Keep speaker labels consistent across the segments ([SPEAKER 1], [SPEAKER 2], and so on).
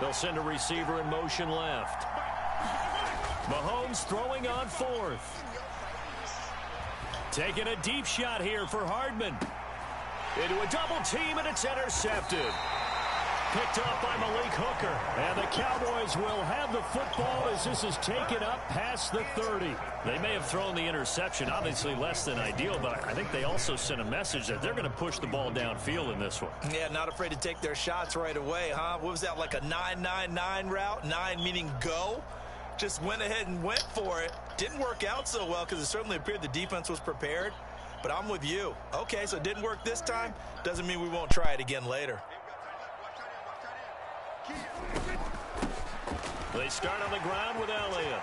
[SPEAKER 1] They'll send a receiver in motion left. Mahomes throwing on fourth. Taking a deep shot here for Hardman. Into a double team, and it's intercepted. Picked off by Malik Hooker. And the Cowboys will have the football as this is taken up past the 30. They may have thrown the interception, obviously less than ideal, but I think they also sent a message that they're going to push the ball downfield in this one.
[SPEAKER 2] Yeah, not afraid to take their shots right away, huh? What was that, like a 9-9-9 route? 9 meaning go? Just went ahead and went for it. Didn't work out so well because it certainly appeared the defense was prepared. But I'm with you. Okay, so it didn't work this time. Doesn't mean we won't try it again later.
[SPEAKER 1] They start on the ground with Elliott.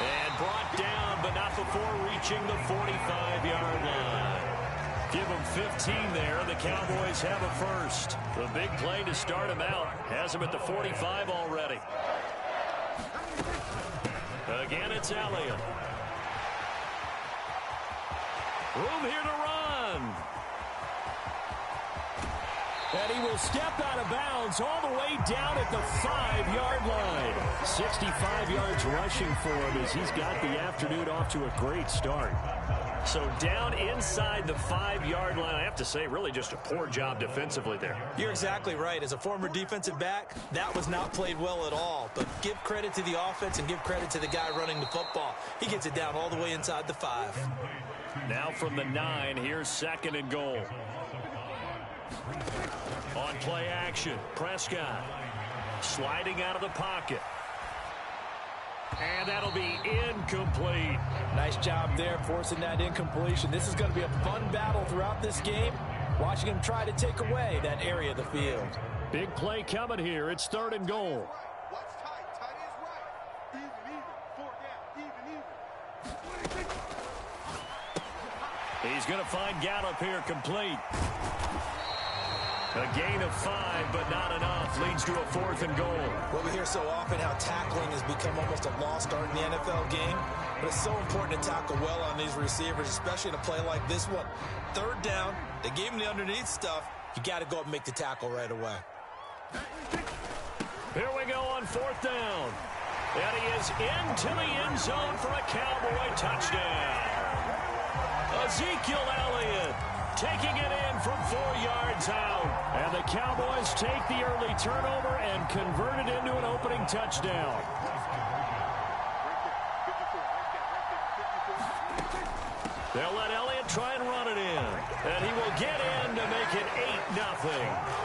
[SPEAKER 1] And brought down, but not before reaching the 45-yard line. Give them 15 there. The Cowboys have a first. The big play to start them out. Has them at the 45 already. Again, it's Elliott. Room here to run. And he will step out of bounds all the way down at the 5-yard line. 65 yards rushing for him as he's got the afternoon off to a great start. So down inside the 5-yard line, I have to say, really just a poor job defensively there.
[SPEAKER 2] You're exactly right. As a former defensive back, that was not played well at all. But give credit to the offense and give credit to the guy running the football. He gets it down all the way inside the 5.
[SPEAKER 1] Now from the 9, here's 2nd and goal. On play action, Prescott sliding out of the pocket. And that'll be incomplete.
[SPEAKER 2] Nice job there forcing that incompletion. This is going to be a fun battle throughout this game. Watching him try to take away that area of the field.
[SPEAKER 1] Big play coming here. It's 3rd and goal. He's going to find Gallup here complete. A gain of 5, but not enough. Leads to a 4th and goal.
[SPEAKER 2] Well, we hear so often how tackling has become almost a lost art in the NFL game. But it's so important to tackle well on these receivers, especially in a play like this one. 3rd down, they gave him the underneath stuff. You got to go up and make the tackle right away.
[SPEAKER 1] Here we go on 4th down. And he is into the end zone for a Cowboy touchdown. Ezekiel Elliott taking it in from 4 yards out. And the Cowboys take the early turnover and convert it into an opening touchdown. They'll let Elliott try and run it in. And he will get in to make it 8-0.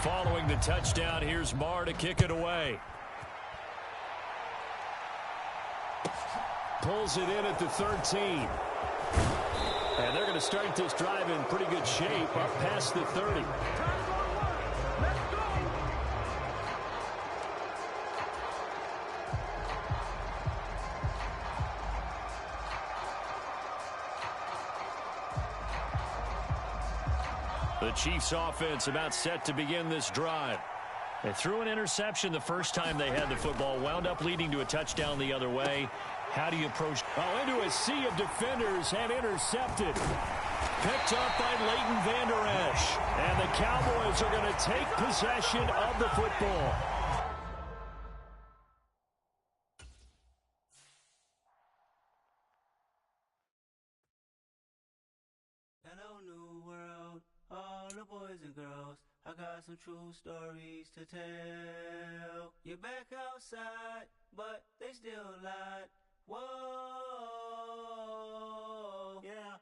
[SPEAKER 1] Following the touchdown, here's Marr to kick it away. Pulls it in at the 13. And they're going to start this drive in pretty good shape up past the 30. The Chiefs offense about set to begin this drive. They threw an interception the first time they had the football, wound up leading to a touchdown the other way. How do you approach? Oh, into a sea of defenders and intercepted. Picked up by Leighton Vander Esch. And the Cowboys are going to take possession of the football.
[SPEAKER 3] Hello, new world. All the boys and girls, I got some true stories to tell. You're back outside, but they still lied. Whoa, yeah.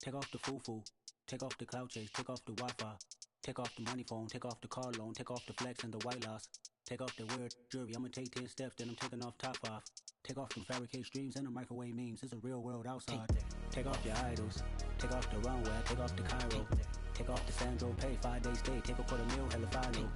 [SPEAKER 3] Take off the foo-foo, take off the cloud chase, take off the Wi-Fi, take off the money phone, take off the car loan, take off the flex and the white loss, take off the weird jewelry. I'ma take 10 steps, then I'm taking off top 5. Take off the fabricate streams and the microwave memes. It's a real world outside. Take off your idols, take off the runway, take off the Cairo. Take off the Sandro pay, 5 days stay, take a $250,000, hella follow.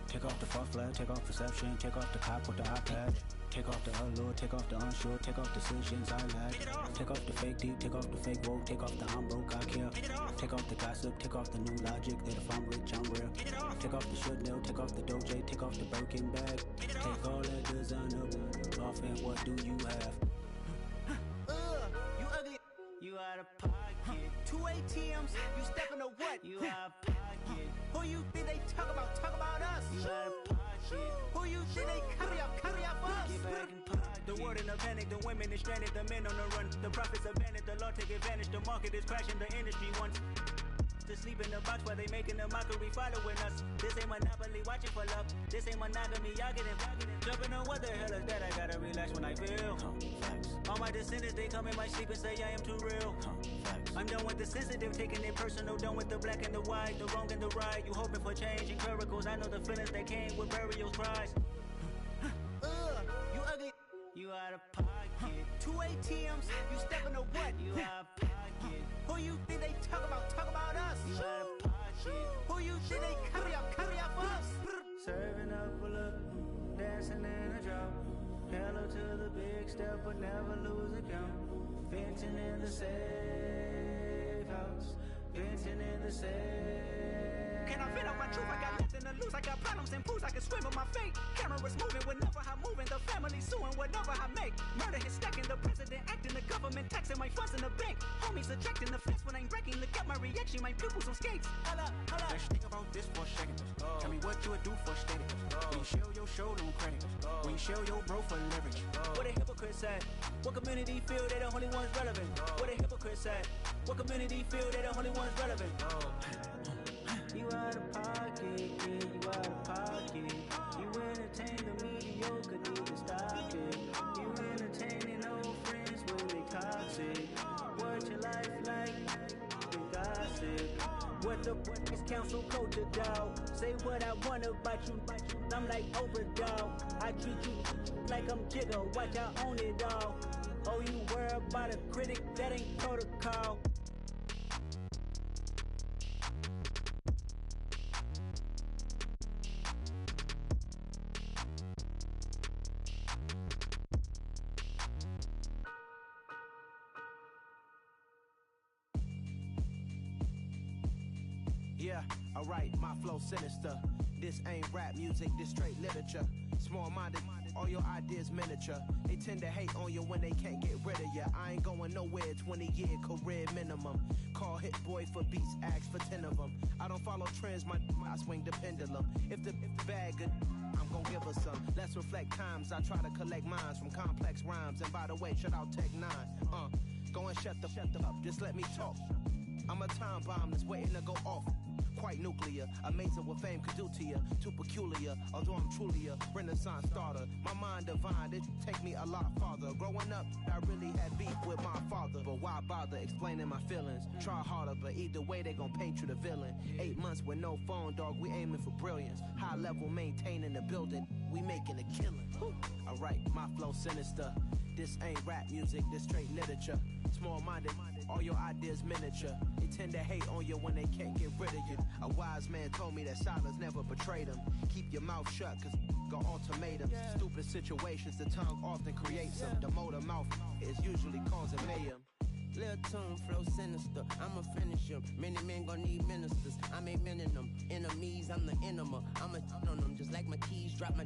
[SPEAKER 3] Take off the fuck flag, take off perception, take off the cop with the iPad. Take off the allure, take off the unsure, take off decisions I lack. Take off the fake deep, take off the fake woke, take off the I'm broke, I care. Take off the gossip, take off the new logic that if I'm rich, I'm real. Take off the should know, take off the Doja, take off the Birkin bag. Take all that designer off and what do you have?
[SPEAKER 4] You ugly. You out of pocket. 2 ATMs, you stepping to what? You out of pocket. Who you think they talk about? Talk about us. You out of pocket. Who you think they carry up for us? Get back in pocket. The world in a panic, the women is stranded, the men on the run. The profits abandoned, the law take advantage. The market is crashing, the industry wants to sleep in the box while they making a mockery following us. This ain't Monopoly, watching for love. This ain't monogamy, y'all getting jumping on what the hell is that? I gotta relax when I feel. All my descendants, they come in my sleep and say I am too real. I'm done with the sensitive, taking it personal. Done with the black and the white, the wrong and the right. You hoping for change and miracles. I know the feelings that came with burial cries. You ugly. You out of pocket. 2 ATMs, you stepping to what? You out of pocket. Who you think they talk about? Talk about us. You out of pocket. Who you think they carry up for us? Serving up a look, dancing in a drop. Hello to the big step, but never lose a count. Venting in the safe house. Venting in the safe. Can I vent out my truth? I got nothing to lose. I got problems and pools. I can swim with my fate. Cameras moving whenever I'm moving. The family suing whatever I make. Murder is stacking. The president acting. The government taxing my funds in the bank. Homies ejecting the fence when I'm breaking. Look at my reaction. My pupils on skates. Holla, holla.
[SPEAKER 3] Let's think about this for a second. Tell me what you would do for status. When you show your show, no credit. When you show your bro for leverage.
[SPEAKER 4] What a hypocrite said. What community feel they the only ones relevant? What a hypocrite said. What community feel they the only ones relevant? You out of pocket, yeah, you out of pocket. You entertain the mediocre, need to stop it. You entertaining old friends when they toxic. What your life like, the gossip. What the is council culture, dog? Say what I want about you, I'm like overdog. I treat you like I'm Jigga, watch I own it all. Oh, you worry about a critic, that ain't protocol.
[SPEAKER 5] Yeah, alright, my flow sinister. This ain't rap music, this straight literature. Small-minded, all your ideas miniature. They tend to hate on you when they can't get rid of you. I ain't going nowhere, 20-year career minimum. Call Hit Boy for beats, ask for 10 of them. I don't follow trends, I swing the pendulum. If the bag good, I'm gon' give her some. Let's reflect times, I try to collect minds from complex rhymes. And by the way, shout out Tech 9. Go and shut the up, just let me talk. I'm a time bomb that's waiting to go off. Quite nuclear, amazing what fame could do to you. Too peculiar, although I'm truly a renaissance starter. My mind divine, it take me a lot farther. Growing up, I really had beef with my father. But why bother explaining my feelings? Try harder, but either way they gon' paint you the villain. 8 months with no phone, dog, we aiming for brilliance. High level maintaining the building, we making a killing. Alright, my flow sinister. This ain't rap music, this straight literature. Small-minded, all your ideas miniature. They tend to hate on you when they can't get rid of you. A wise man told me that silence never betrayed him. Keep your mouth shut, cause got ultimatums. Stupid situations, the tongue often creates them. The motor mouth is usually causing mayhem.
[SPEAKER 6] Lil' tune, flow sinister, I'ma finish him. Many men gon' need ministers, I'm a men in them. Enemies, I'm the enema. I'ma on them, just like my keys, drop my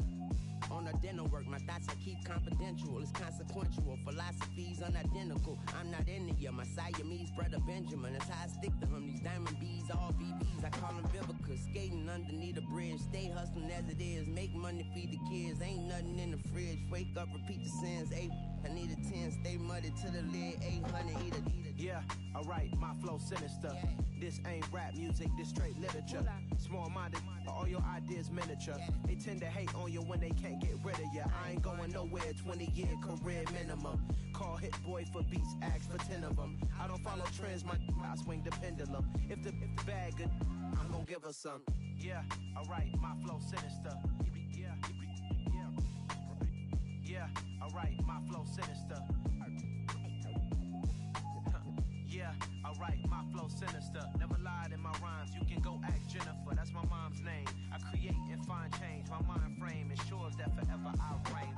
[SPEAKER 6] on the dinner work. My thoughts I keep confidential, it's consequential. Philosophies unidentical, I'm not in ya. My Siamese brother Benjamin, that's how I stick to him. These diamond bees, all BBs, I call them Vivica. Skating underneath the bridge, stay hustling as it is. Make money, feed the kids, ain't nothing in the fridge. Wake up, repeat the sins, I need a 10, stay muddy to the lid, 800, eat it.
[SPEAKER 5] Yeah, alright, my flow sinister. This ain't rap music, this straight literature. Small-minded, all your ideas miniature. They tend to hate on you when they can't get rid of you. I ain't going nowhere, 20-year career minimum. Call Hit Boy for beats, ask for 10 of them. I don't follow trends, I swing the pendulum. If the bag good, I'm gon' give her some. Yeah, alright, my flow sinister. Yeah, alright, my flow sinister. Yeah, alright, my flow sinister. Never lied in my rhymes, you can go ask Jennifer, that's my mom's name. I create and find change. wherever I reign.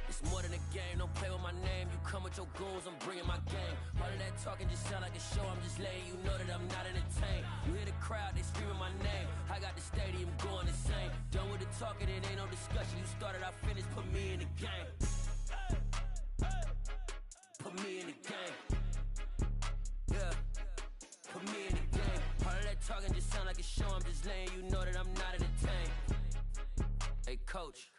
[SPEAKER 6] It's more than a game, don't play with my name. You come with your goons, I'm bringing my gang. All of that talking just sound like a show, I'm just letting you know that I'm not entertained. You hear the crowd, they screaming my name. I got the stadium going insane. Done with the talking, it ain't no discussion. You started, I finished, put me in the game. Put me in the game. Yeah, put me in the game. All of that talking just sound like a show, I'm just letting you know that I'm not entertained. Hey coach,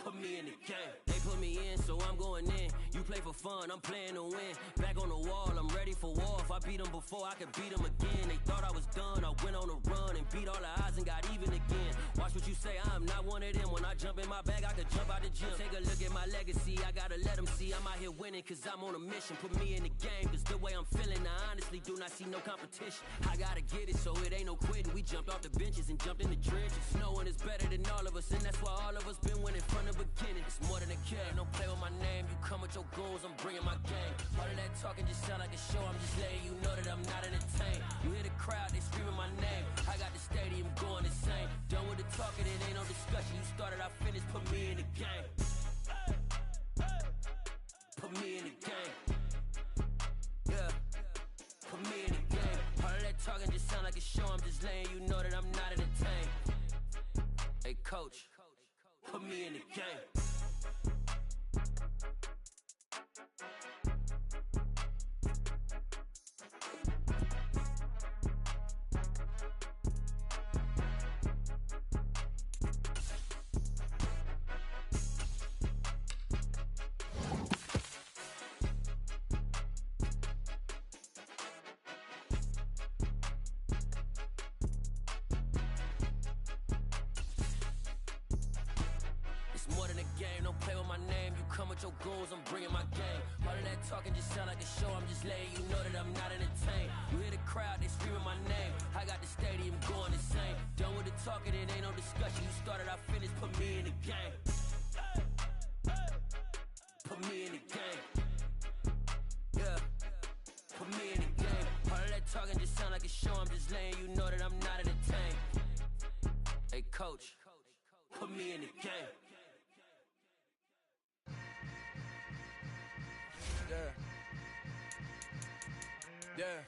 [SPEAKER 6] put me in the game. They put me in, so I'm going in. You play for fun, I'm playing to win. Back on the wall, I'm ready for war. If I beat them before, I could beat them again. They thought I was done, I went on a run and beat all the odds and got even again. Watch what you say, I'm not one of them. When I jump in my bag, I could jump out the gym. Take a look at my legacy, I gotta let them see I'm out here winning, cause I'm on a mission. Put me in the game, cause the way I'm feeling, I honestly do not see no competition. I gotta get it, so it ain't no quitting. We jumped off the benches and jumped in the trenches. No one is better than all of us, and that's why all of us been winning from the beginning. It's more than a game, don't play with my name. You come with your goons, I'm bringing my gang. All of that talking just sound like a show, I'm just letting you know that I'm not entertained. You hear the crowd, they screaming my name. I got the stadium going insane. Done with the talking, it ain't no discussion. You started, I finished, put me in the game. Put me in the game. Yeah, put me in the game. All of that talking just sound like a show, I'm just letting you know that I'm not entertained. Hey coach, put me in the game. More than a game, don't play with my name. You come with your goons, I'm bringing my gang. All of that talking just sound like a show, I'm just letting you know that I'm not entertained. You hear the crowd, they screaming my name. I got the stadium going insane. Done with the talking, it ain't no discussion. You started, I finished, put me in the game. Put me in the game. Yeah, put me in the game. All of that talking just sound like a show, I'm just letting you know that I'm not entertained. Hey coach, put me in the game. Yeah.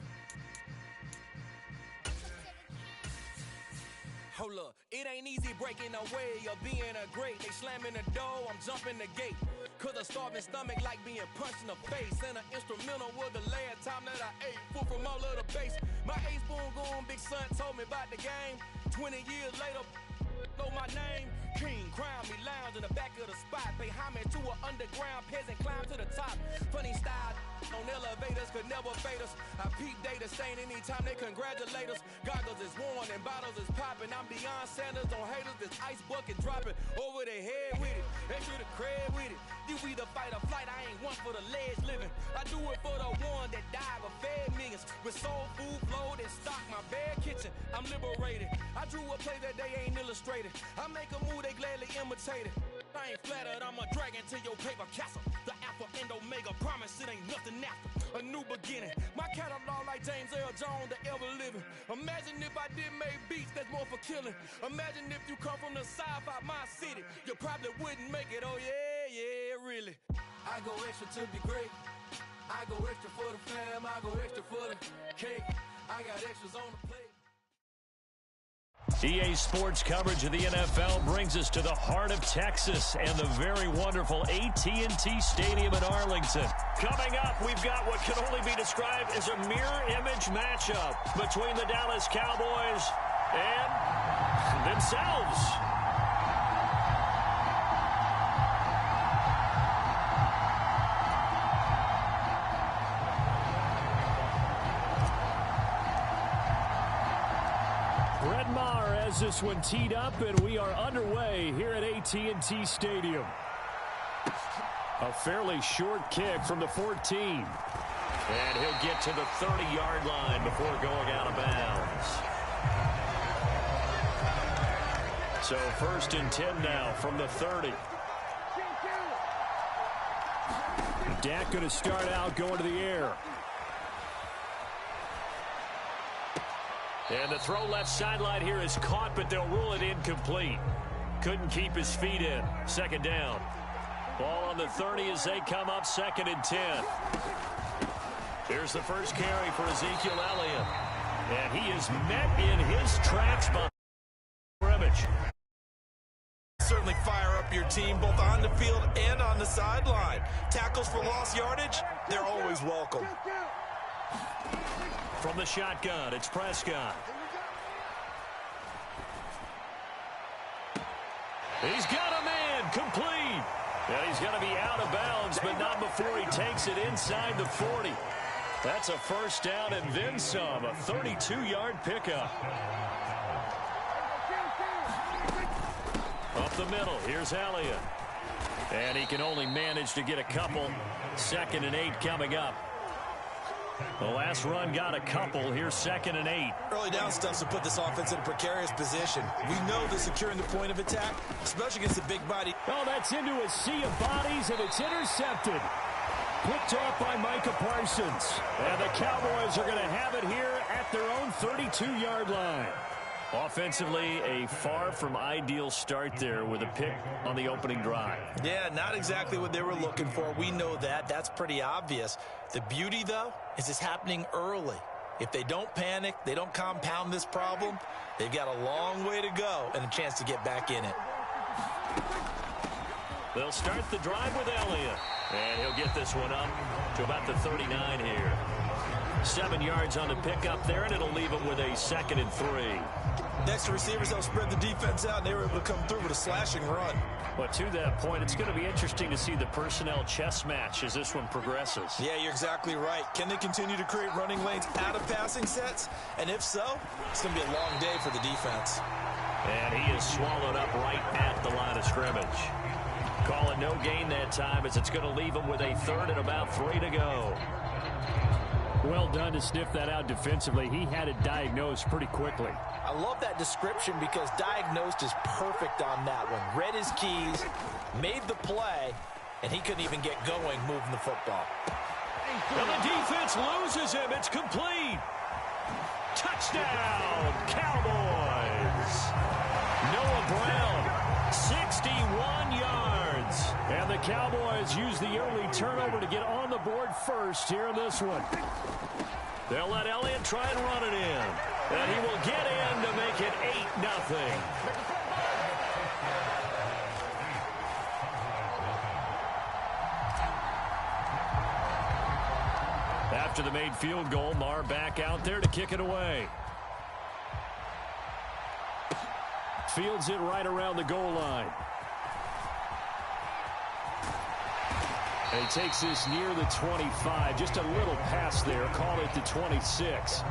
[SPEAKER 7] Hold up, it ain't easy breaking away or being a great. They slamming the door, I'm jumping the gate. Cause a starving stomach like being punched in the face. And an instrumental was the last time that I ate. Food from all of the base. My ace boom goon, big son told me about the game. 20 years later, know my name. King, crown me, lounge in the back of the spot. Pay homage to an underground peasant, climb to the top. Funny style on elevators could never fade us. I peep data stain anytime they congratulate us. Goggles is worn and bottles is popping. I'm beyond Sanders on haters, this ice bucket dropping over their head with it. Extra the cred with it. You either fight or flight, I ain't one for the ledge living. I do it for the one that died but fed millions. With soul food flowed and stock my bare kitchen. I'm liberated. I drew a play that they ain't illustrated. I make a move, they gladly imitate it. I ain't flattered, I'm a dragon to your paper castle. The Alpha and Omega, promise it ain't nothing after. A new beginning. My catalog like James Earl Jones, the ever living. Imagine if I didn't make beats that's more for killing. Imagine if you come from the south out my city. You probably wouldn't make it, oh yeah, really. I go extra to be great. I go extra for the fam, I go extra for the cake. I got extras on the plate.
[SPEAKER 1] EA Sports coverage of the NFL brings us to the heart of Texas and the very wonderful AT&T Stadium in Arlington. Coming up, we've got what can only be described as a mirror image matchup between the Dallas Cowboys and themselves. Brett Maher has this one teed up, and we are underway here at AT&T Stadium. A fairly short kick from the 14. And he'll get to the 30-yard line before going out of bounds. So 1st and 10 now from the 30. Dak going to start out going to the air. And the throw left sideline here is caught, but they'll rule it incomplete. Couldn't keep his feet in. 2nd down. Ball on the 30 as they come up 2nd and 10. Here's the first carry for Ezekiel Elliott. And he is met in his tracks by scrimmage.
[SPEAKER 2] Certainly fire up your team both on the field and on the sideline. Tackles for lost yardage, they're always welcome.
[SPEAKER 1] From the shotgun, it's Prescott. He's got a man, complete. And he's going to be out of bounds, but not before he takes it inside the 40. That's a 1st down and then some, a 32-yard pickup. Up the middle, here's Elliott. And he can only manage to get a couple. 2nd and 8 coming up. The last run got a couple. Here's 2nd and 8.
[SPEAKER 2] Early down stuff to put this offense in a precarious position. We know they're securing the point of attack, especially against the big body.
[SPEAKER 1] Oh, that's into a sea of bodies, and it's intercepted. Picked off by Micah Parsons. And the Cowboys are going to have it here at their own 32-yard line. Offensively, a far from ideal start there with a pick on the opening drive.
[SPEAKER 2] Yeah, not exactly what they were looking for. We know that. That's pretty obvious. The beauty, though, is it's happening early. If they don't panic, they don't compound this problem, they've got a long way to go and a chance to get back in it.
[SPEAKER 1] They'll start the drive with Elliott. And he'll get this one up to about the 39 here. 7 yards on the pickup there, and it'll leave him with a 2nd and 3.
[SPEAKER 2] Next to receivers, they'll spread the defense out, and they were able to come through with a slashing run.
[SPEAKER 1] But to that point, it's going to be interesting to see the personnel chess match as this one progresses.
[SPEAKER 2] Yeah, you're exactly right. Can they continue to create running lanes out of passing sets? And if so, it's going to be a long day for the defense.
[SPEAKER 1] And he is swallowed up right at the line of scrimmage. Calling no gain that time as it's going to leave him with a 3rd and about 3 to go. Well done to sniff that out defensively. He had it diagnosed pretty quickly.
[SPEAKER 2] I love that description because diagnosed is perfect on that one. Read his keys, made the play, and he couldn't even get going moving the football.
[SPEAKER 1] And the defense loses him. It's complete. Touchdown, Cowboys. Noah Brown, 61 yards. And the Cowboys use the early turnover to get on the board first here in this one. They'll let Elliott try and run it in. And he will get in to make it 8-0. After the made field goal, Marr back out there to kick it away. Fields it right around the goal line. And he takes this near the 25. Just a little pass there. Call it the 26.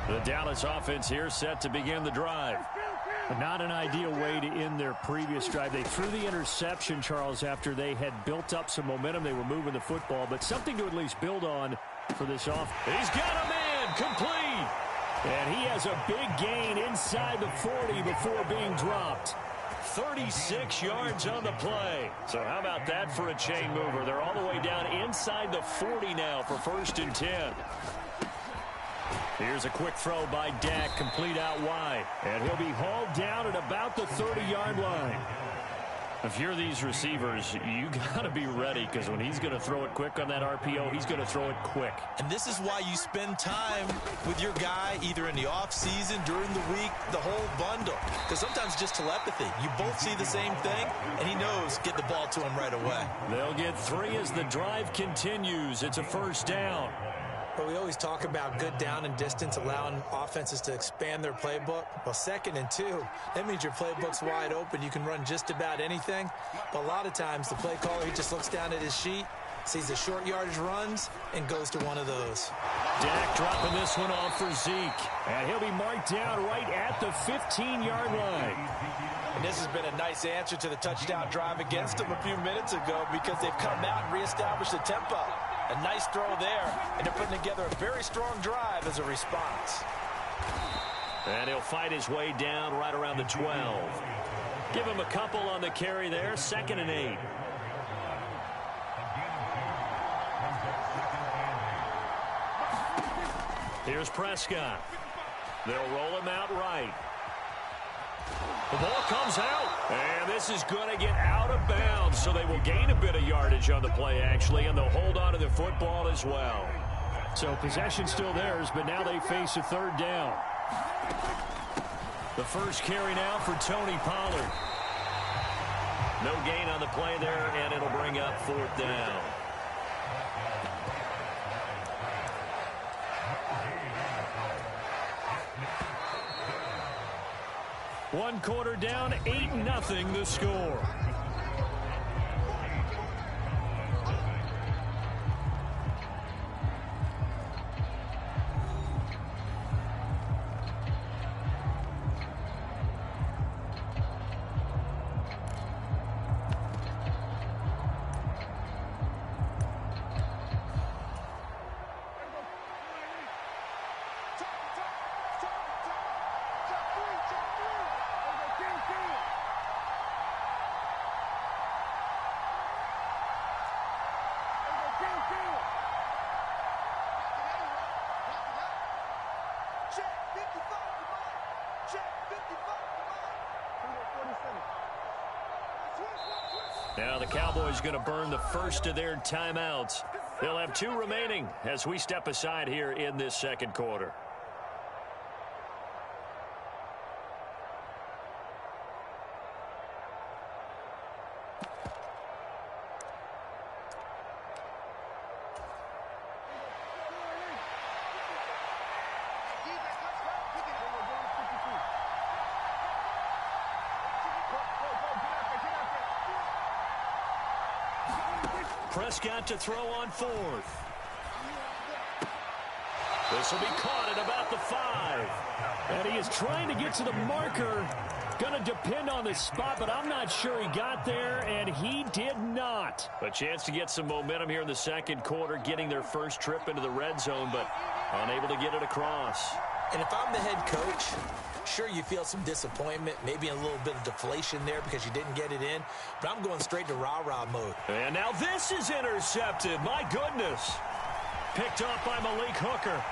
[SPEAKER 1] The Dallas offense here set to begin the drive. Not an ideal way to end their previous drive. They threw the interception, Charles, after they had built up some momentum. They were moving the football, but something to at least build on for this offense. He's got a man, complete. And he has a big gain inside the 40 before being dropped. 36 yards on the play. So how about that for a chain mover? They're all the way down inside the 40 now for 1st and 10. Here's a quick throw by Dak, complete out wide. And he'll be hauled down at about the 30-yard line. If you're these receivers, you got to be ready because when he's going to throw it quick on that RPO, he's going to throw it quick.
[SPEAKER 2] And this is why you spend time with your guy either in the offseason, during the week, the whole bundle. Because sometimes just telepathy. You both see the same thing, and he knows get the ball to him right away.
[SPEAKER 1] They'll get 3 as the drive continues. It's a 1st down.
[SPEAKER 2] But we always talk about good down and distance, allowing offenses to expand their playbook. Well, 2nd and 2, that means your playbook's wide open. You can run just about anything. But a lot of times, the play caller, he just looks down at his sheet, sees the short yardage runs, and goes to one of those.
[SPEAKER 1] Dak dropping this one off for Zeke. And he'll be marked down right at the 15-yard line.
[SPEAKER 2] And this has been a nice answer to the touchdown drive against them a few minutes ago because they've come out and reestablished the tempo. A nice throw there, and they're putting together a very strong drive as a response.
[SPEAKER 1] And he'll fight his way down right around the 12. Give him a couple on the carry there. 2nd and 8. Here's Prescott. They'll roll him out right. The ball comes out, and this is going to get out of bounds, so they will gain a bit of yardage on the play, actually, and they'll hold on to the football as well. So possession still theirs, but now they face a 3rd down. The first carry now for Tony Pollard. No gain on the play there, and it'll bring up 4th down. One quarter down, 8-0 the score. Now the Cowboys going to burn the first of their timeouts. They'll have 2 remaining as we step aside here in this 2nd quarter. Prescott to throw on 4th. This will be caught at about the 5. And he is trying to get to the marker. Going to depend on the spot, but I'm not sure he got there, and he did not. A chance to get some momentum here in the 2nd quarter, getting their first trip into the red zone, but unable to get it across.
[SPEAKER 2] And if I'm the head coach, sure, you feel some disappointment, maybe a little bit of deflation there because you didn't get it in, but I'm going straight to rah-rah mode.
[SPEAKER 1] And now this is intercepted. My goodness. Picked off by Malik Hooker.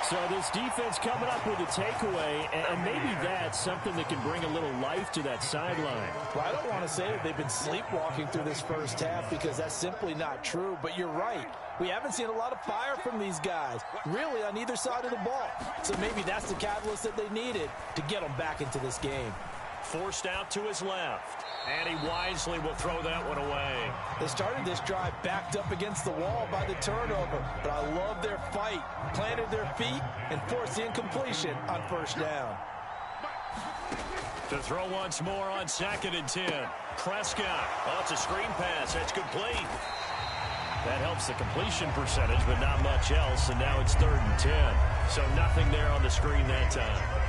[SPEAKER 1] So this defense coming up with a takeaway, and maybe that's something that can bring a little life to that sideline.
[SPEAKER 2] Well, I don't want to say that they've been sleepwalking through this first half because that's simply not true, but you're right. We haven't seen a lot of fire from these guys, really, on either side of the ball. So maybe that's the catalyst that they needed to get them back into this game.
[SPEAKER 1] Forced out to his left, and he wisely will throw that one away.
[SPEAKER 2] They started this drive backed up against the wall by the turnover, but I love their fight, planted their feet, and forced the incompletion on 1st down.
[SPEAKER 1] To throw once more on 2nd and 10. Prescott. Oh, it's a screen pass. That's complete. That helps the completion percentage, but not much else, and now it's 3rd and 10. So nothing there on the screen that time.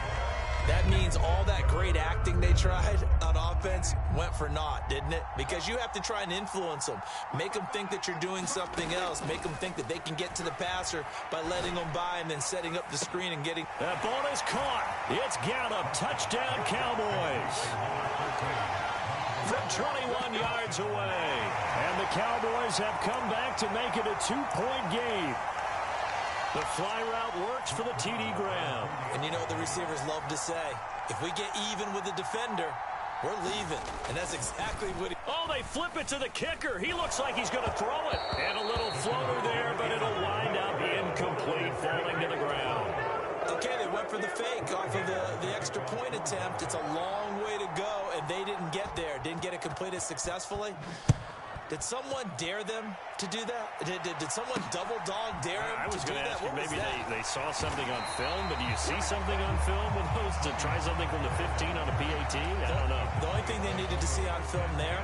[SPEAKER 2] That means all that great acting they tried on offense went for naught, didn't it? Because you have to try and influence them. Make them think that you're doing something else. Make them think that they can get to the passer by letting them by and then setting up the screen and getting...
[SPEAKER 1] That ball is caught. It's Gallup. Touchdown, Cowboys. From 21 yards away. And the Cowboys have come back to make it a 2-point game. The fly route works for the TD Graham.
[SPEAKER 2] And you know what the receivers love to say? If we get even with the defender, we're leaving. And that's exactly what he...
[SPEAKER 1] Oh, they flip it to the kicker. He looks like he's going to throw it. And a little floater there, but it'll wind up incomplete, falling to the ground.
[SPEAKER 2] Okay, they went for the fake off of the extra point attempt. It's a long way to go, and they didn't get there. Didn't get it completed successfully. Did someone dare them to do that? Did someone double dog dare them to do that?
[SPEAKER 1] I was going to ask you, maybe they saw something on film, but do you see something on film with those to try something from the 15 on a PAT? I don't know.
[SPEAKER 2] The only thing they needed to see on film there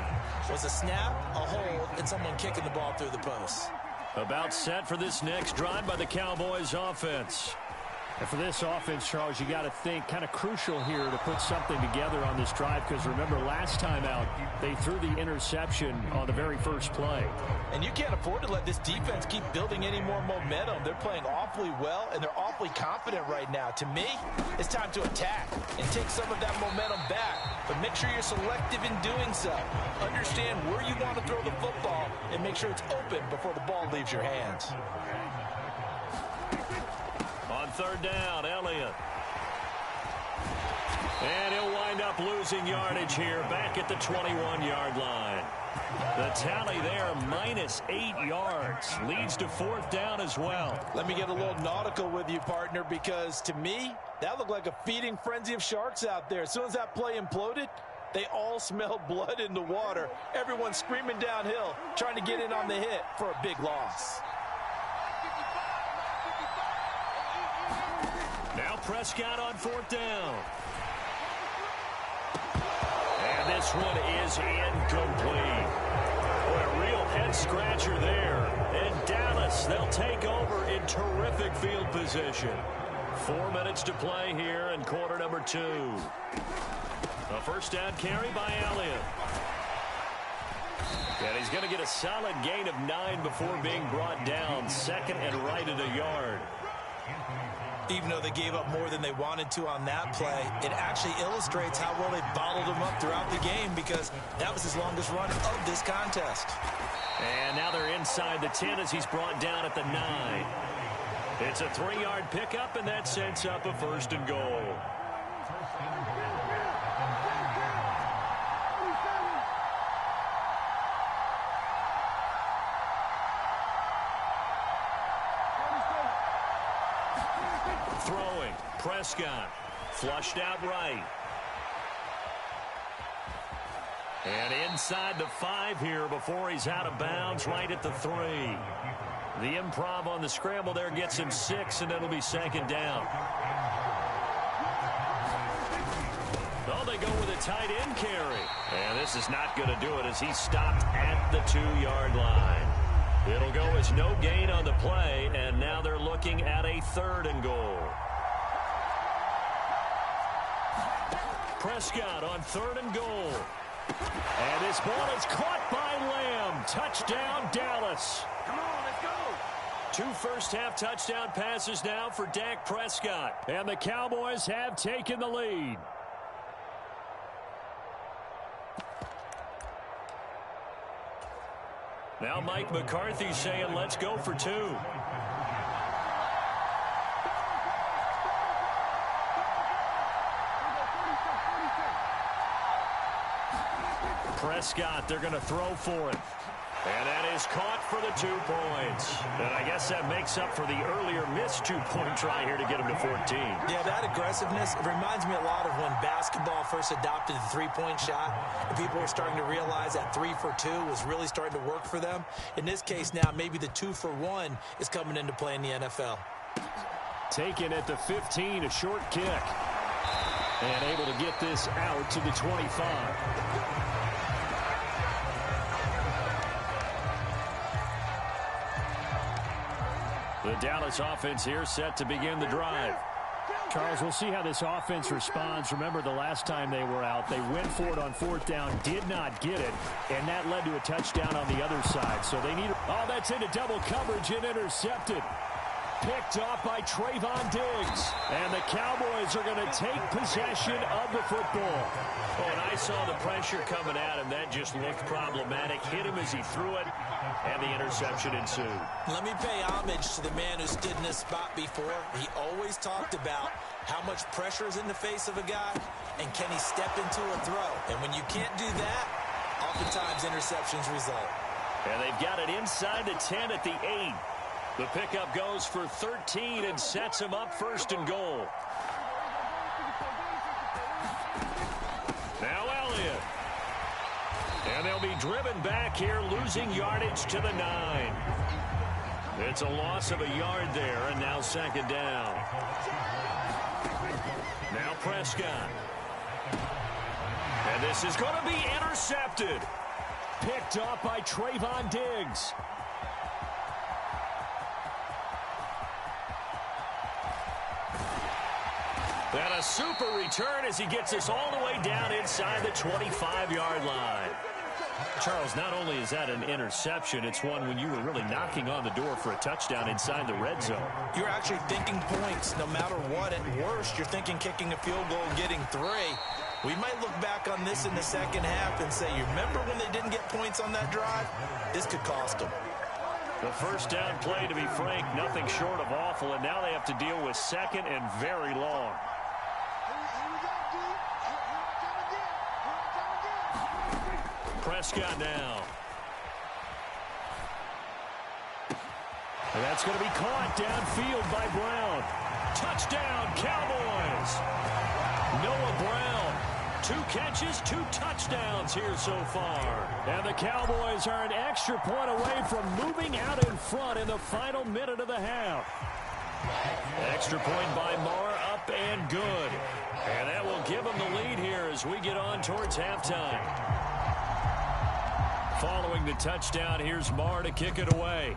[SPEAKER 2] was a snap, a hold, and someone kicking the ball through the post.
[SPEAKER 1] About set for this next drive by the Cowboys offense. And for this offense, Charles, you got to think kind of crucial here to put something together on this drive, because remember last time out they threw the interception on the very first play.
[SPEAKER 2] And you can't afford to let this defense keep building any more momentum. They're playing awfully well, and they're awfully confident right now. To me, it's time to attack and take some of that momentum back. But make sure you're selective in doing so. Understand where you want to throw the football and make sure it's open before the ball leaves your hands.
[SPEAKER 1] On third down, Elliott. And he'll wind up losing yardage here back at the 21-yard line. The tally there, -8 yards. Leads to fourth down as well.
[SPEAKER 2] Let me get a little nautical with you, partner, because to me, that looked like a feeding frenzy of sharks out there. As soon as that play imploded, they all smelled blood in the water. Everyone screaming downhill, trying to get in on the hit for a big loss.
[SPEAKER 1] Now Prescott on fourth down. And this one is incomplete. What a real head-scratcher there. And Dallas, they'll take over in terrific field position. 4 minutes to play here in quarter number 2. A first down carry by Elliott. And he's going to get a solid gain of 9 before being brought down. Second and right at a yard.
[SPEAKER 2] Even though they gave up more than they wanted to on that play, it actually illustrates how well they bottled him up throughout the game, because that was his longest run of this contest.
[SPEAKER 1] And now they're inside the 10 as he's brought down at the 9. It's a 3-yard pickup, and that sets up a first and goal. Throwing, Prescott, flushed out right. And inside the 5 here before he's out of bounds, right at the 3. The improv on the scramble there gets him 6, and it'll be second down. Oh, they go with a tight end carry. And this is not going to do it as he's stopped at the 2-yard line. It'll go as no gain on the play, and now they're looking at a third and goal. Prescott on third and goal. And this ball is caught by Lamb. Touchdown, Dallas.
[SPEAKER 7] Come on, let's go.
[SPEAKER 1] 2 first-half touchdown passes now for Dak Prescott. And the Cowboys have taken the lead. Now Mike McCarthy saying, let's go for 2. Prescott, they're going to throw for it. And that is caught for the 2 points. And I guess that makes up for the earlier missed 2-point try here to get him to 14.
[SPEAKER 2] Yeah, that aggressiveness, it reminds me a lot of when basketball first adopted the 3-point shot. And people were starting to realize that 3 for 2 was really starting to work for them. In this case now, maybe the 2 for 1 is coming into play in the NFL.
[SPEAKER 1] Taken at the 15, a short kick. And able to get this out to the 25. The Dallas offense here set to begin the drive. Charles, we'll see how this offense responds. Remember, the last time they were out, they went for it on fourth down, did not get it, and that led to a touchdown on the other side. So they need... Oh, that's into double coverage and intercepted. Picked off by Trayvon Diggs. And the Cowboys are going to take possession of the football. Oh, and I saw the pressure coming at him. That just looked problematic. Hit him as he threw it, and the interception ensued.
[SPEAKER 2] Let me pay homage to the man who stood in this spot before. He always talked about how much pressure is in the face of a guy, and can he step into a throw. And when you can't do that, oftentimes interceptions result.
[SPEAKER 1] And they've got it inside the 10 at the 8. The pickup goes for 13 and sets him up first and goal. Now Elliott. And they'll be driven back here, losing yardage to the 9. It's a loss of a yard there, and now second down. Now Prescott. And this is going to be intercepted. Picked off by Trayvon Diggs. And a super return as he gets us all the way down inside the 25-yard line. Charles, not only is that an interception, it's one when you were really knocking on the door for a touchdown inside the red zone.
[SPEAKER 2] You're actually thinking points no matter what. At worst, you're thinking kicking a field goal and getting 3. We might look back on this in the second half and say, you remember when they didn't get points on that drive? This could cost them.
[SPEAKER 1] The first down play, to be frank, nothing short of awful, and now they have to deal with second and very long. Prescott now. And that's going to be caught downfield by Brown. Touchdown, Cowboys. Noah Brown. 2 catches, 2 touchdowns here so far. And the Cowboys are an extra point away from moving out in front in the final minute of the half. Extra point by Marr, up and good. And that will give them the lead here as we get on towards halftime. Following the touchdown, here's Marr to kick it away.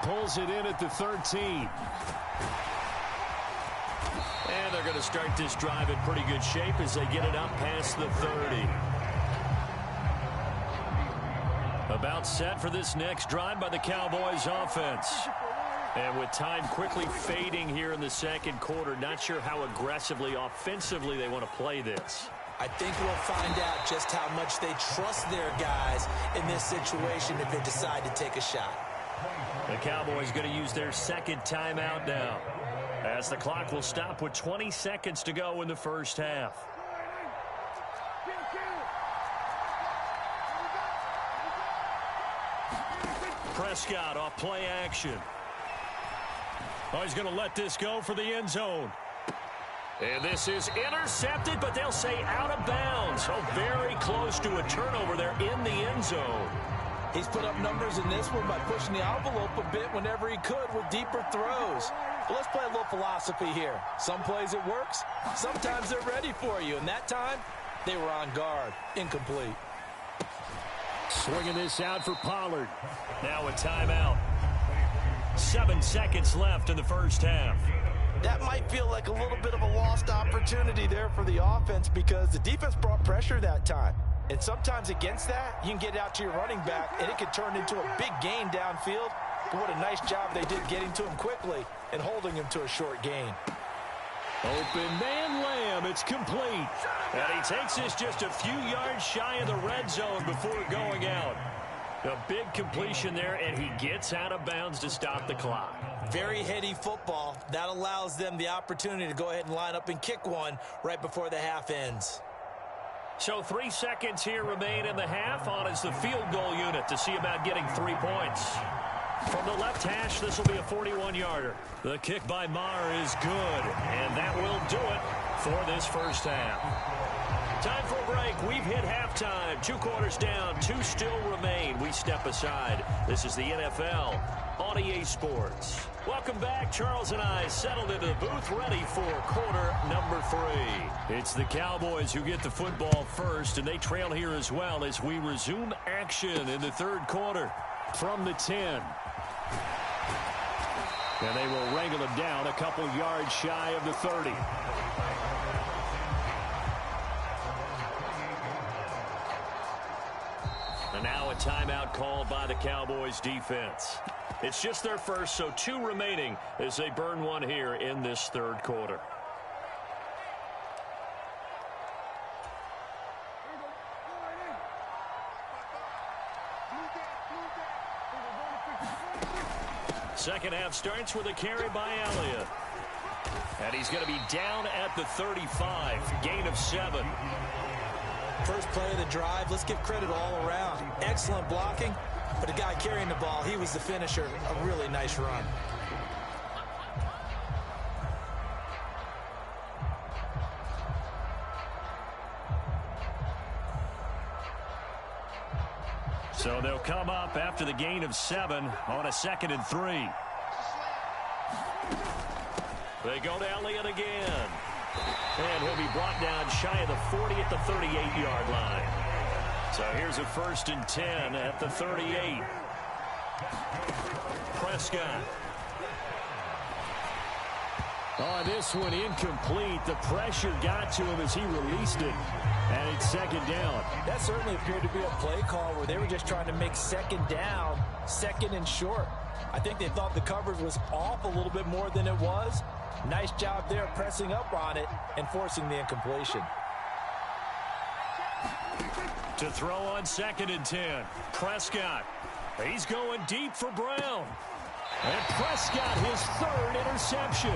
[SPEAKER 1] Pulls it in at the 13. And they're going to start this drive in pretty good shape as they get it up past the 30. About set for this next drive by the Cowboys offense. And with time quickly fading here in the second quarter, not sure how aggressively, offensively they want to play this.
[SPEAKER 2] I think we'll find out just how much they trust their guys in this situation if they decide to take a shot.
[SPEAKER 1] The Cowboys going to use their second timeout now, as the clock will stop with 20 seconds to go in the first half. Prescott off play action. Oh, he's going to let this go for the end zone. And this is intercepted, but they'll say out of bounds. So very close to a turnover there in the end zone.
[SPEAKER 2] He's put up numbers in this one by pushing the envelope a bit whenever he could with deeper throws. But let's play a little philosophy here. Some plays it works. Sometimes they're ready for you. And that time, they were on guard. Incomplete.
[SPEAKER 1] Swinging this out for Pollard. Now a timeout. 7 seconds left in the first half.
[SPEAKER 2] That might feel like a little bit of a lost opportunity there for the offense because the defense brought pressure that time. And sometimes against that, you can get out to your running back, and it could turn into a big gain downfield. But what a nice job they did getting to him quickly and holding him to a short gain.
[SPEAKER 1] Open man Lamb, it's complete. And he takes this just a few yards shy of the red zone before going out. A big completion there, and he gets out of bounds to stop the clock.
[SPEAKER 2] Very heady football. That allows them the opportunity to go ahead and line up and kick one right before the half ends.
[SPEAKER 1] So 3 seconds here remain in the half. On is the field goal unit to see about getting 3 points. From the left hash, this will be a 41-yarder. The kick by Marr is good, and that will do it for this first half. Time for a break. We've hit halftime. 2 quarters down. 2 still remain. We step aside. This is the NFL on EA Sports. Welcome back. Charles and I settled into the booth, ready for quarter number 3. It's the Cowboys who get the football first, and they trail here as well as we resume action in the third quarter from the 10. And they will wrangle him down a couple yards shy of the 30. And now a timeout called by the Cowboys defense. It's just their first, so 2 remaining as they burn one here in this third quarter. Second half starts with a carry by Elliott. And he's going to be down at the 35. Gain of 7.
[SPEAKER 2] First play of the drive, let's give credit all around. Excellent blocking, but the guy carrying the ball, he was the finisher. A really nice run.
[SPEAKER 1] So they'll come up after the gain of 7 on a 2nd and 3. They go to Elliott again. And he'll be brought down shy of the 40 at the 38-yard line. So here's a 1st and 10 at the 38. Prescott. Oh, this one incomplete. The pressure got to him as he released it. And it's second down.
[SPEAKER 2] That certainly appeared to be a play call where they were just trying to make second down, second and short. I think they thought the coverage was off a little bit more than it was. Nice job there pressing up on it and forcing the incompletion.
[SPEAKER 1] To throw on 2nd and 10. Prescott. He's going deep for Brown. And Prescott, his 3rd interception.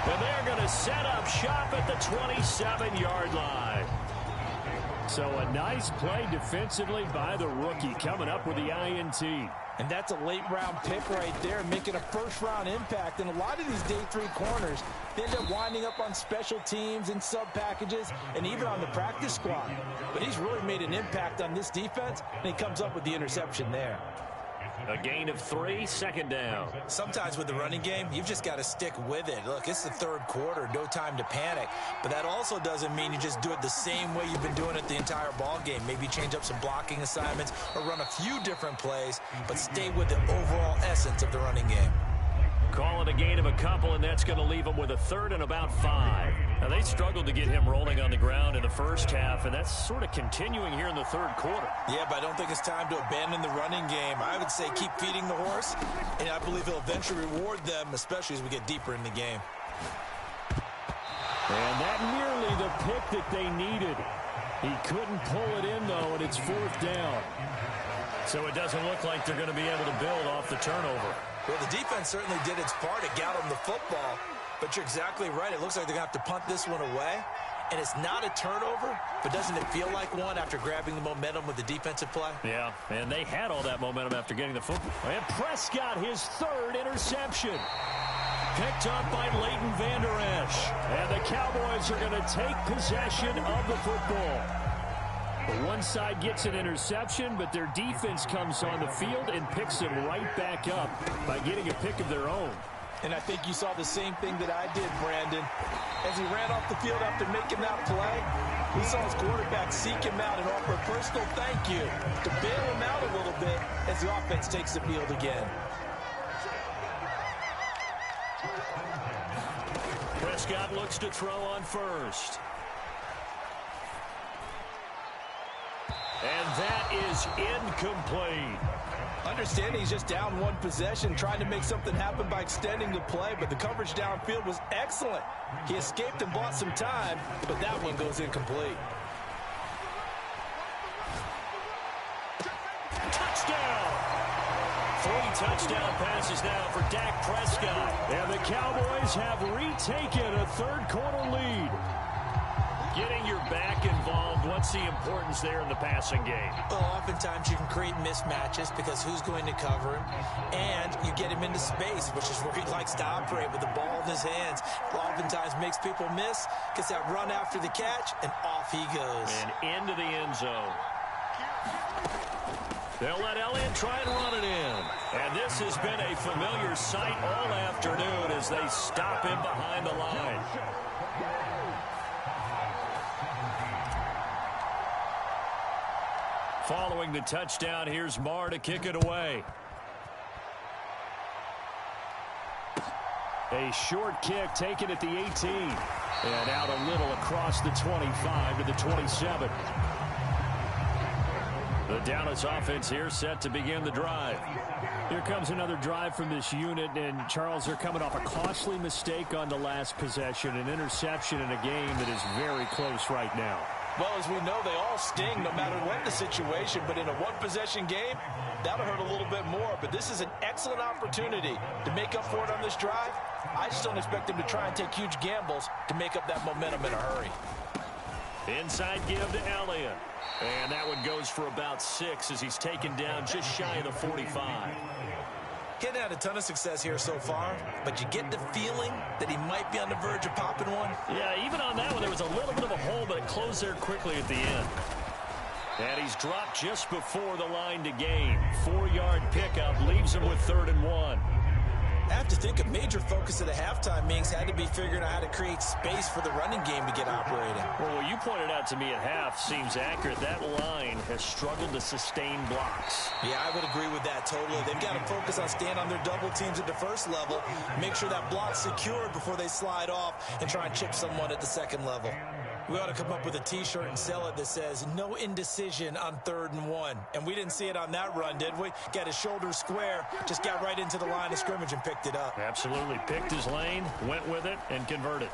[SPEAKER 1] And they're going to set up shop at the 27-yard line. So a nice play defensively by the rookie, coming up with the INT.
[SPEAKER 2] And that's a late-round pick right there, making a first-round impact. And a lot of these day 3 corners, they end up winding up on special teams and sub-packages and even on the practice squad. But he's really made an impact on this defense, and he comes up with the interception there.
[SPEAKER 1] A gain of 3, second down.
[SPEAKER 2] Sometimes with the running game, you've just got to stick with it. Look, it's the 3rd quarter, no time to panic. But that also doesn't mean you just do it the same way you've been doing it the entire ball game. Maybe change up some blocking assignments or run a few different plays, but stay with the overall essence of the running game.
[SPEAKER 1] Call it a gain of a couple, and that's going to leave them with a 3rd and about 5. Now, they struggled to get him rolling on the ground in the first half, and that's sort of continuing here in the 3rd quarter.
[SPEAKER 2] Yeah, but I don't think it's time to abandon the running game. I would say keep feeding the horse, and I believe he'll eventually reward them, especially as we get deeper in the game.
[SPEAKER 1] And that nearly the pick that they needed. He couldn't pull it in, though, and it's 4th down. So it doesn't look like they're going to be able to build off the turnover.
[SPEAKER 2] Well, the defense certainly did its part to get them the football, but you're exactly right. It looks like they're going to have to punt this one away, and it's not a turnover, but doesn't it feel like one after grabbing the momentum with the defensive play?
[SPEAKER 1] Yeah, and they had all that momentum after getting the football. And Prescott, his 3rd interception. Picked up by Leighton Vander Esch. And the Cowboys are going to take possession of the football. The one side gets an interception, but their defense comes on the field and picks him right back up by getting a pick of their own.
[SPEAKER 2] And I think you saw the same thing that I did, Brandon. As he ran off the field after making that play, we saw his quarterback seek him out and offer a personal thank you to bail him out a little bit as the offense takes the field again.
[SPEAKER 1] Prescott looks to throw on 1st. And that is incomplete.
[SPEAKER 2] Understanding he's just down 1 possession, trying to make something happen by extending the play, but the coverage downfield was excellent. He escaped and bought some time, but that one goes incomplete.
[SPEAKER 1] Touchdown! 3 touchdown passes now for Dak Prescott. And the Cowboys have retaken a 3rd quarter lead. Getting your back involved, what's the importance there in the passing game?
[SPEAKER 2] Well, oftentimes you can create mismatches because who's going to cover him, and you get him into space, which is where he likes to operate with the ball in his hands. Oftentimes makes people miss, gets that run after the catch, and off he goes.
[SPEAKER 1] And into the end zone. They'll let Elliott try and run it in. And this has been a familiar sight all afternoon as they stop him behind the line. Following the touchdown, here's Marr to kick it away. A short kick taken at the 18. And out a little across the 25 to the 27. The Dallas offense here set to begin the drive. Here comes another drive from this unit, and Charles, they're coming off a costly mistake on the last possession, an interception in a game that is very close right now.
[SPEAKER 2] Well, as we know, they all sting no matter what the situation, but in a one-possession game, that'll hurt a little bit more. But this is an excellent opportunity to make up for it on this drive. I just don't expect them to try and take huge gambles to make up that momentum in a hurry.
[SPEAKER 1] Inside give to Elliott. And that one goes for about 6 as he's taken down just shy of the 45.
[SPEAKER 2] Getting had a ton of success here so far, but you get the feeling that he might be on the verge of popping one.
[SPEAKER 1] Yeah, even on that one, there was a little bit of a hole, but it closed there quickly at the end. And he's dropped just before the line to gain. 4-yard pickup leaves him with 3rd and 1.
[SPEAKER 2] I have to think a major focus of the halftime meetings had to be figuring out how to create space for the running game to get operating.
[SPEAKER 1] Well, what you pointed out to me at half seems accurate. That line has struggled to sustain blocks.
[SPEAKER 2] Yeah, I would agree with that totally. They've got to focus on staying on their double teams at the first level, make sure that block's secured before they slide off and try and chip someone at the second level. We ought to come up with a T-shirt and sell it that says, no indecision on 3rd and 1. And we didn't see it on that run, did we? Got his shoulders square, just got right into the line of scrimmage and picked it up.
[SPEAKER 1] Absolutely. Picked his lane, went with it, and converted.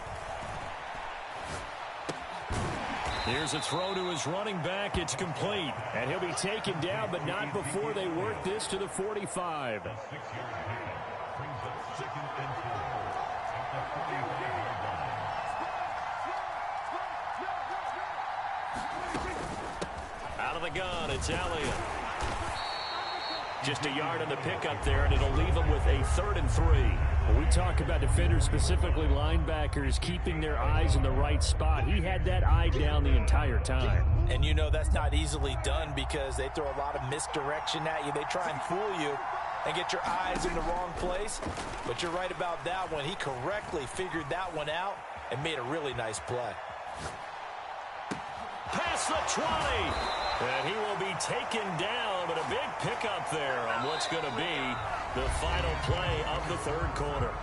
[SPEAKER 1] Here's a throw to his running back. It's complete. And he'll be taken down, but not before they work this to the 45. Out of the gun, it's Elliott. Just a yard on the pickup there, and it'll leave them with a 3rd and 3. When we talk about defenders, specifically linebackers, keeping their eyes in the right spot, he had that eye down the entire time.
[SPEAKER 2] And you know that's not easily done because they throw a lot of misdirection at you. They try and fool you and get your eyes in the wrong place. But you're right about that one. He correctly figured that one out and made a really nice play.
[SPEAKER 1] Past the 20. And he will be taken down, but a big pickup there on what's going to be the final play of the 3rd quarter.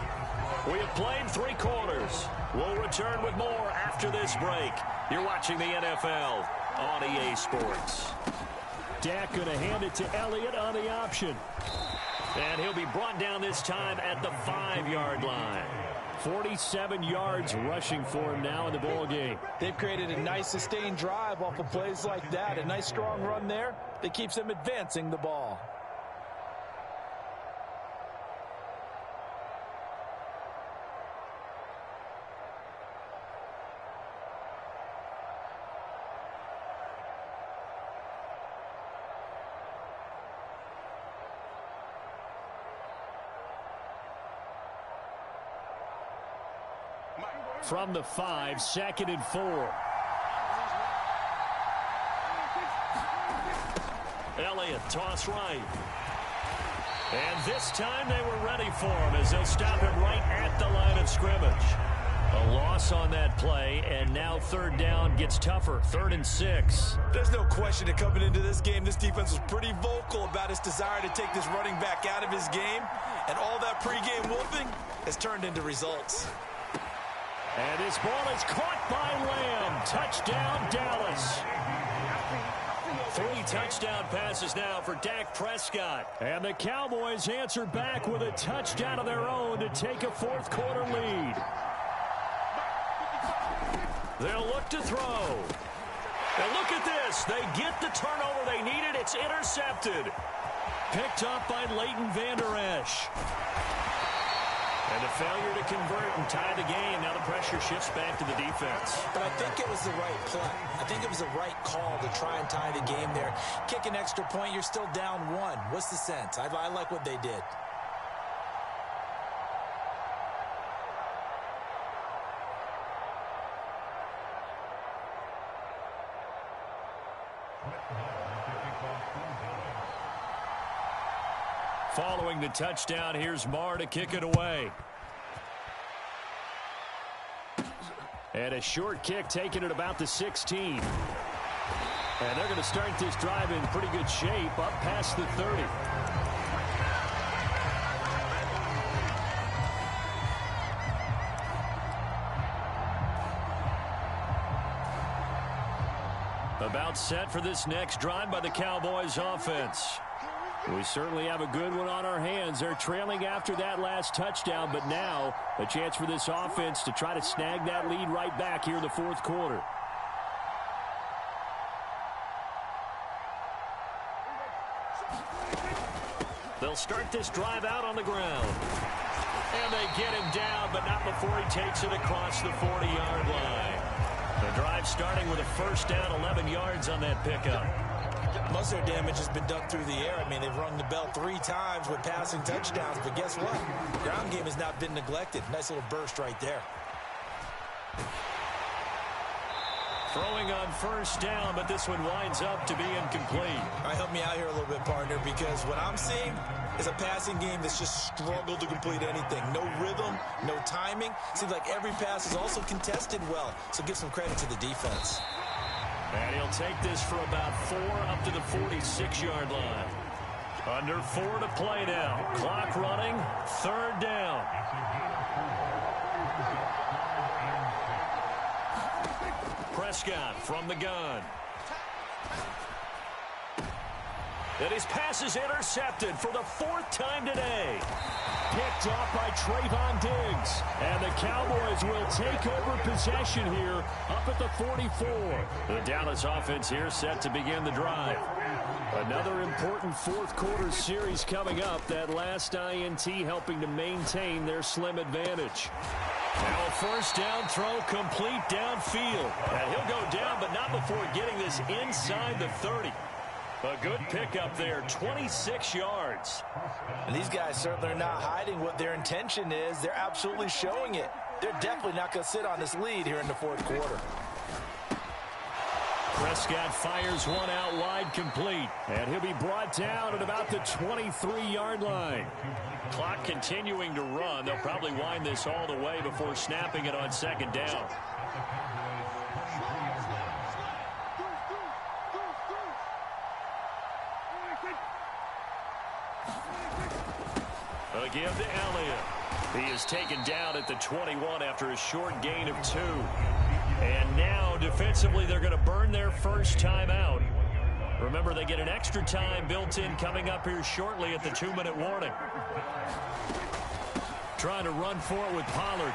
[SPEAKER 1] We have played 3 quarters. We'll return with more after this break. You're watching the NFL on EA Sports. Dak going to hand it to Elliott on the option. And he'll be brought down this time at the 5-yard line. 47 yards rushing for him now in the ball game.
[SPEAKER 2] They've created a nice sustained drive off of plays like that. A nice strong run there that keeps them advancing the ball.
[SPEAKER 1] From the 5, 2nd and 4. Elliott, toss right. And this time they were ready for him as they'll stop him right at the line of scrimmage. A loss on that play, and now 3rd down gets tougher. 3rd and 6.
[SPEAKER 2] There's no question that coming into this game, this defense was pretty vocal about its desire to take this running back out of his game. And all that pregame wolfing has turned into results.
[SPEAKER 1] And this ball is caught by Lamb. Touchdown, Dallas. 3 touchdown passes now for Dak Prescott. And the Cowboys answer back with a touchdown of their own to take a 4th quarter lead. They'll look to throw. And look at this. They get the turnover they needed. It's intercepted. Picked up by Leighton Vander Esch. And a failure to convert and tie the game. Now the pressure shifts back to the defense.
[SPEAKER 2] But I think it was the right play. I think it was the right call to try and tie the game there. Kick an extra point, you're still down 1. What's the sense? I like what they did.
[SPEAKER 1] Following the touchdown, here's Marr to kick it away. And a short kick taken at about the 16. And they're going to start this drive in pretty good shape up past the 30. About set for this next drive by the Cowboys offense. We certainly have a good one on our hands. They're trailing after that last touchdown, but now a chance for this offense to try to snag that lead right back here in the 4th quarter. They'll start this drive out on the ground. And they get him down, but not before he takes it across the 40-yard line. The drive starting with a 1st down, 11 yards on that pickup.
[SPEAKER 2] Most of their damage has been done through the air. I mean, they've rung the bell 3 times with passing touchdowns, but guess what? Ground game has not been neglected. Nice little burst right there.
[SPEAKER 1] Throwing on first down, but this one winds up to be incomplete.
[SPEAKER 2] All right, help me out here a little bit, partner, because what I'm seeing is a passing game that's just struggled to complete anything. No rhythm, no timing. Seems like every pass is also contested well, so give some credit to the defense.
[SPEAKER 1] And he'll take this for about 4 up to the 46-yard line. Under 4 to play now. Clock running, 3rd down. Prescott from the gun. And his pass is intercepted for the 4th time today. Picked off by Trayvon Diggs. And the Cowboys will take over possession here up at the 44. The Dallas offense here set to begin the drive. Another important 4th quarter series coming up. That last INT helping to maintain their slim advantage. Now a first down throw complete downfield. And he'll go down, but not before getting this inside the 30. A good pickup there, 26 yards.
[SPEAKER 2] And these guys certainly are not hiding what their intention is. They're absolutely showing it. They're definitely not going to sit on this lead here in the 4th quarter.
[SPEAKER 1] Prescott fires one out wide complete. And he'll be brought down at about the 23-yard line. Clock continuing to run. They'll probably wind this all the way before snapping it on 2nd down. A give to Elliott. He is taken down at the 21 after a short gain of 2. And now defensively they're going to burn their first time out. Remember, they get an extra time built in coming up here shortly at the 2-minute warning. Trying to run for it with Pollard.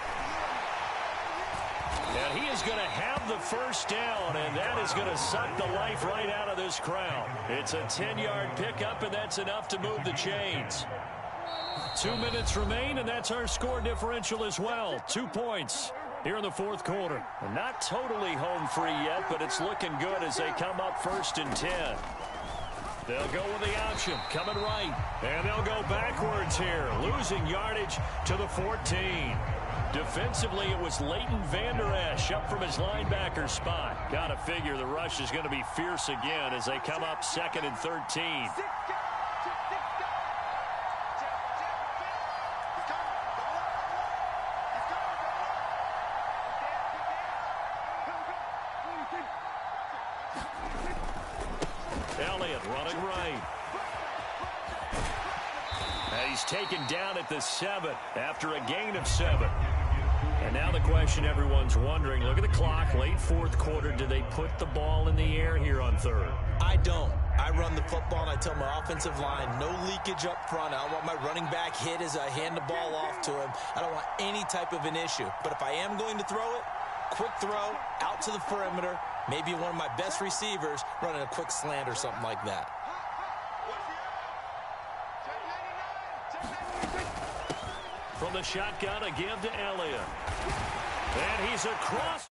[SPEAKER 1] And he is going to have the first down, and that is going to suck the life right out of this crowd. It's a 10-yard pickup, and that's enough to move the chains. 2 minutes remain, and that's our score differential as well. 2 points here in the 4th quarter. And not totally home free yet, but it's looking good as they come up 1st and 10. They'll go with the option, coming right. And they'll go backwards here, losing yardage to the 14. Defensively, it was Leighton Vander Esch up from his linebacker spot. Got to figure the rush is going to be fierce again as they come up 2nd and 13. Elliott running right. And he's taken down at the 7 after a gain of 7. And now the question everyone's wondering, look at the clock, late 4th quarter. Do they put the ball in the air here on 3rd?
[SPEAKER 2] I don't. I run the football, and I tell my offensive line, no leakage up front. I don't want my running back hit as I hand the ball off to him. I don't want any type of an issue. But if I am going to throw it, quick throw, out to the perimeter, maybe one of my best receivers running a quick slant or something like that.
[SPEAKER 1] From the shotgun, a give to Elliott. And he's across.